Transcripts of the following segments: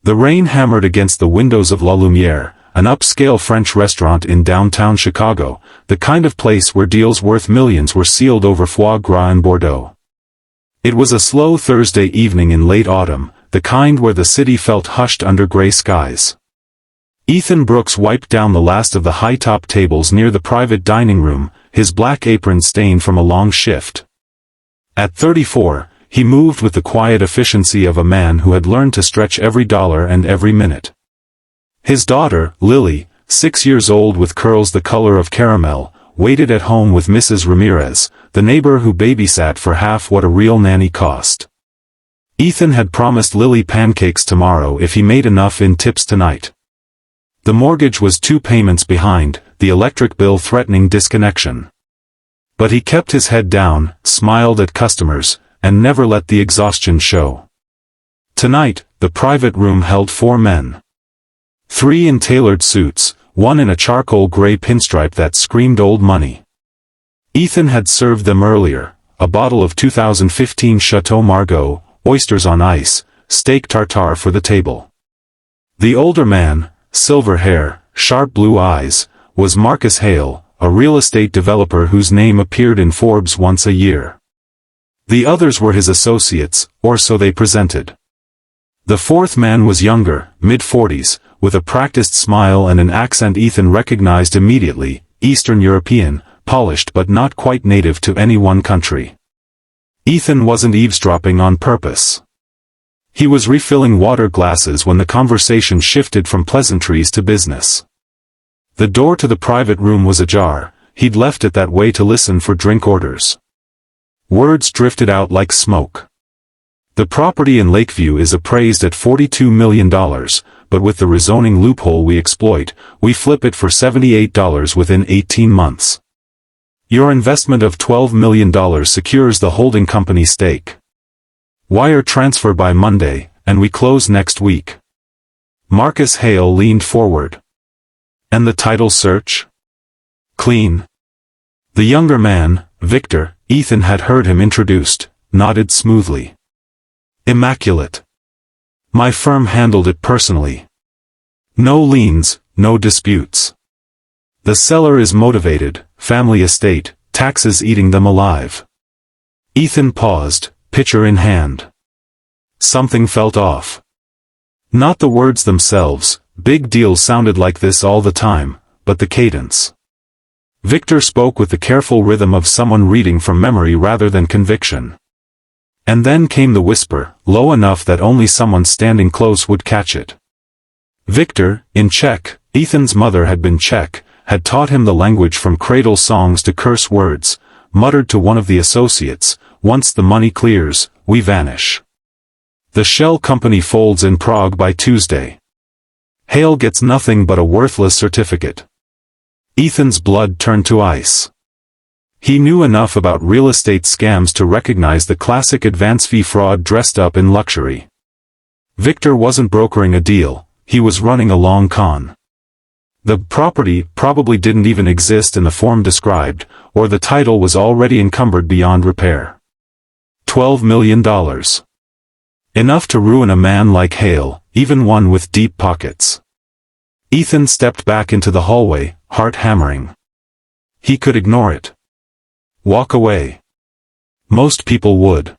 The rain hammered against the windows of La Lumière, an upscale French restaurant in downtown Chicago, the kind of place where deals worth millions were sealed over foie gras and Bordeaux. It was a slow Thursday evening in late autumn, the kind where the city felt hushed under gray skies. Ethan Brooks wiped down the last of the high-top tables near the private dining room, his black apron stained from a long shift. At 34, he moved with the quiet efficiency of a man who had learned to stretch every dollar and every minute. His daughter, Lily, 6 years old with curls the color of caramel, waited at home with Mrs. Ramirez, the neighbor who babysat for half what a real nanny cost. Ethan had promised Lily pancakes tomorrow if he made enough in tips tonight. The mortgage was 2 payments behind, the electric bill threatening disconnection. But he kept his head down, smiled at customers, and never let the exhaustion show. Tonight, the private room held 4 men. 3 in tailored suits, 1 in a charcoal gray pinstripe that screamed old money. Ethan had served them earlier, a bottle of 2015 Chateau Margaux, oysters on ice, steak tartare for the table. The older man, silver hair, sharp blue eyes, was Marcus Hale, a real estate developer whose name appeared in Forbes once a year. The others were his associates, or so they presented. The 4th man was younger, mid-40s, with a practiced smile and an accent Ethan recognized immediately, Eastern European, polished but not quite native to any one country. Ethan wasn't eavesdropping on purpose. He was refilling water glasses when the conversation shifted from pleasantries to business. The door to the private room was ajar, he'd left it that way to listen for drink orders. Words drifted out like smoke. The property in Lakeview is appraised at $42 million, but with the rezoning loophole we exploit, we flip it for $78 within 18 months. Your investment of $12 million secures the holding company stake. Wire transfer by Monday, and we close next week. Marcus Hale leaned forward. And the title search? Clean. The younger man, Victor, Ethan had heard him introduced, nodded smoothly. Immaculate. My firm handled it personally. No liens, no disputes. The seller is motivated, family estate, taxes eating them alive. Ethan paused, pitcher in hand. Something felt off. Not the words themselves, big deals sounded like this all the time, but the cadence. Victor spoke with the careful rhythm of someone reading from memory rather than conviction. And then came the whisper, low enough that only someone standing close would catch it. Victor, in Czech, Ethan's mother had been Czech, had taught him the language from cradle songs to curse words, muttered to one of the associates, once the money clears, we vanish. The shell company folds in Prague by Tuesday. Hale gets nothing but a worthless certificate. Ethan's blood turned to ice. He knew enough about real estate scams to recognize the classic advance fee fraud dressed up in luxury. Victor wasn't brokering a deal, he was running a long con. The property probably didn't even exist in the form described, or the title was already encumbered beyond repair. $12 million. Enough to ruin a man like Hale, even one with deep pockets. Ethan stepped back into the hallway, heart hammering. He could ignore it. Walk away. Most people would.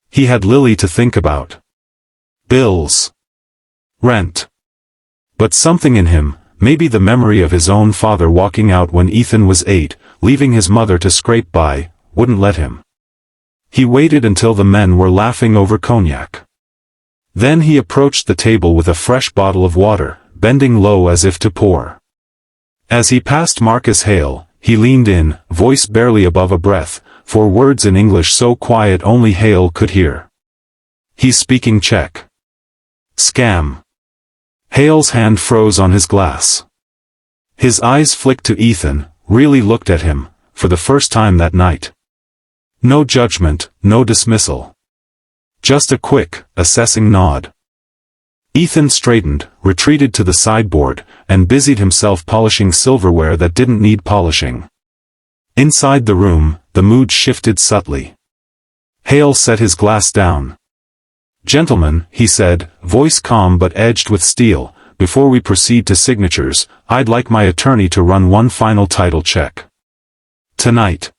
He had Lily to think about. Bills. Rent. But something in him, maybe the memory of his own father walking out when Ethan was 8, leaving his mother to scrape by, wouldn't let him. He waited until the men were laughing over cognac. Then he approached the table with a fresh bottle of water, bending low as if to pour. As he passed Marcus Hale, he leaned in, voice barely above a breath, for words in English so quiet only Hale could hear. He's speaking Czech. Scam. Hale's hand froze on his glass. His eyes flicked to Ethan, really looked at him, for the first time that night. No judgment, no dismissal. Just a quick, assessing nod. Ethan straightened, retreated to the sideboard, and busied himself polishing silverware that didn't need polishing. Inside the room, the mood shifted subtly. Hale set his glass down. Gentlemen, he said, voice calm but edged with steel, before we proceed to signatures, I'd like my attorney to run one final title check. Tonight.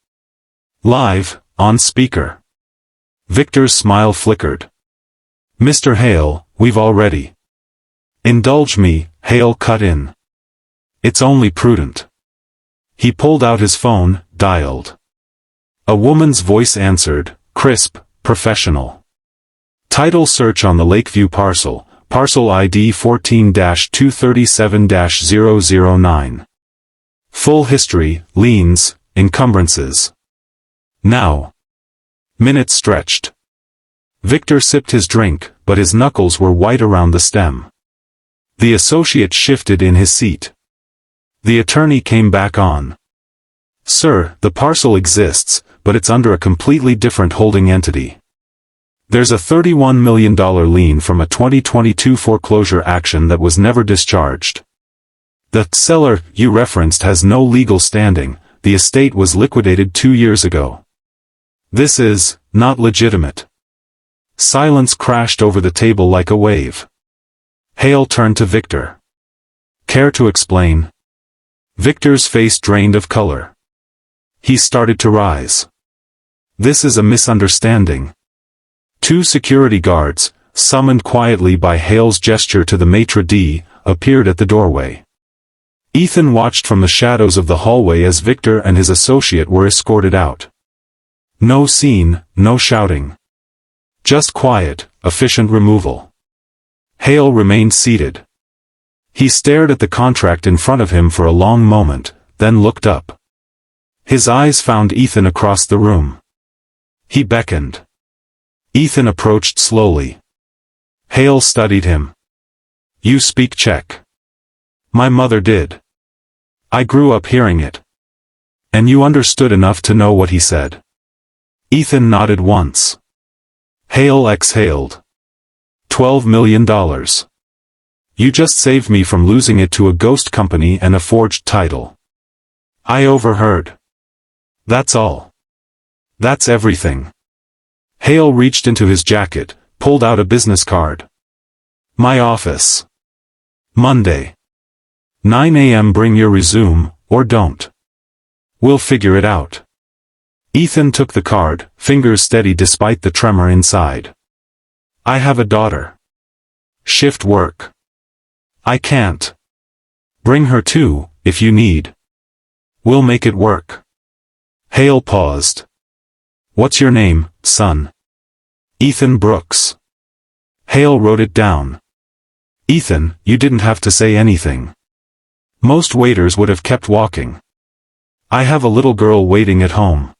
Live, on speaker. Victor's smile flickered. Mr. Hale, we've already. Indulge me, Hale cut in. It's only prudent. He pulled out his phone, dialed. A woman's voice answered, crisp, professional. Title search on the Lakeview parcel, parcel ID 14-237-009. Full history, liens, encumbrances. Now. Minutes stretched. Victor sipped his drink, but his knuckles were white around the stem. The associate shifted in his seat. The attorney came back on. Sir, the parcel exists, but it's under a completely different holding entity. There's a $31 million lien from a 2022 foreclosure action that was never discharged. The seller you referenced has no legal standing, the estate was liquidated 2 years ago. This is not legitimate. Silence crashed over the table like a wave. Hale turned to Victor. Care to explain? Victor's face drained of color. He started to rise. This is a misunderstanding. 2 security guards, summoned quietly by Hale's gesture to the maitre d', appeared at the doorway. Ethan watched from the shadows of the hallway as Victor and his associate were escorted out. No scene, no shouting. Just quiet, efficient removal. Hale remained seated. He stared at the contract in front of him for a long moment, then looked up. His eyes found Ethan across the room. He beckoned. Ethan approached slowly. Hale studied him. You speak Czech. My mother did. I grew up hearing it. And you understood enough to know what he said. Ethan nodded once. Hale exhaled. $12 million. You just saved me from losing it to a ghost company and a forged title. I overheard. That's all. That's everything. Hale reached into his jacket, pulled out a business card. My office. Monday. 9 a.m. Bring your resume, or don't. We'll figure it out. Ethan took the card, fingers steady despite the tremor inside. I have a daughter. Shift work. I can't. Bring her too, if you need. We'll make it work. Hale paused. What's your name, son? Ethan Brooks. Hale wrote it down. Ethan, you didn't have to say anything. Most waiters would have kept walking. I have a little girl waiting at home.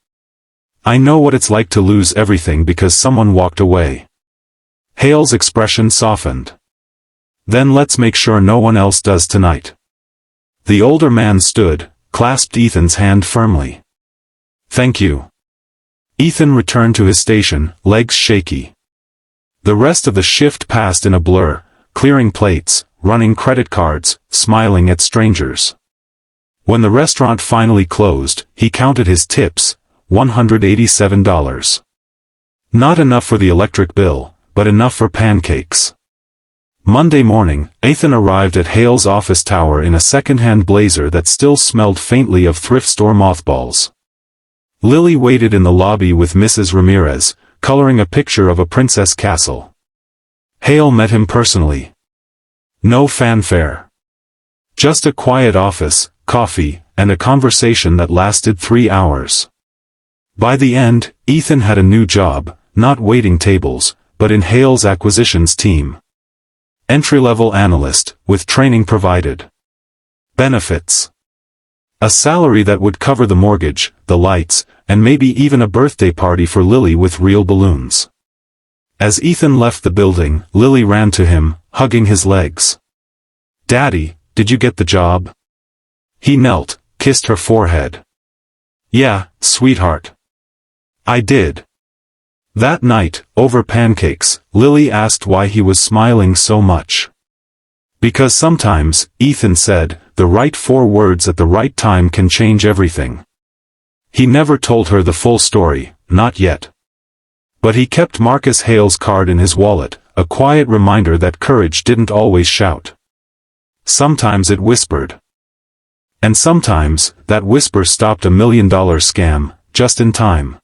I know what it's like to lose everything because someone walked away. Hale's expression softened. Then let's make sure no one else does tonight. The older man stood, clasped Ethan's hand firmly. Thank you. Ethan returned to his station, legs shaky. The rest of the shift passed in a blur, clearing plates, running credit cards, smiling at strangers. When the restaurant finally closed, he counted his tips, $187. Not enough for the electric bill, but enough for pancakes. Monday morning, Ethan arrived at Hale's office tower in a second-hand blazer that still smelled faintly of thrift store mothballs. Lily waited in the lobby with Mrs. Ramirez, coloring a picture of a princess castle. Hale met him personally. No fanfare. Just a quiet office, coffee, and a conversation that lasted 3 hours. By the end, Ethan had a new job, not waiting tables, but in Hale's acquisitions team. Entry-level analyst, with training provided. Benefits. A salary that would cover the mortgage, the lights, and maybe even a birthday party for Lily with real balloons. As Ethan left the building, Lily ran to him, hugging his legs. Daddy, did you get the job? He knelt, kissed her forehead. Yeah, sweetheart. I did. That night, over pancakes, Lily asked why he was smiling so much. Because sometimes, Ethan said, the right 4 words at the right time can change everything. He never told her the full story, not yet. But he kept Marcus Hale's card in his wallet, a quiet reminder that courage didn't always shout. Sometimes it whispered. And sometimes, that whisper stopped $1 million scam, just in time.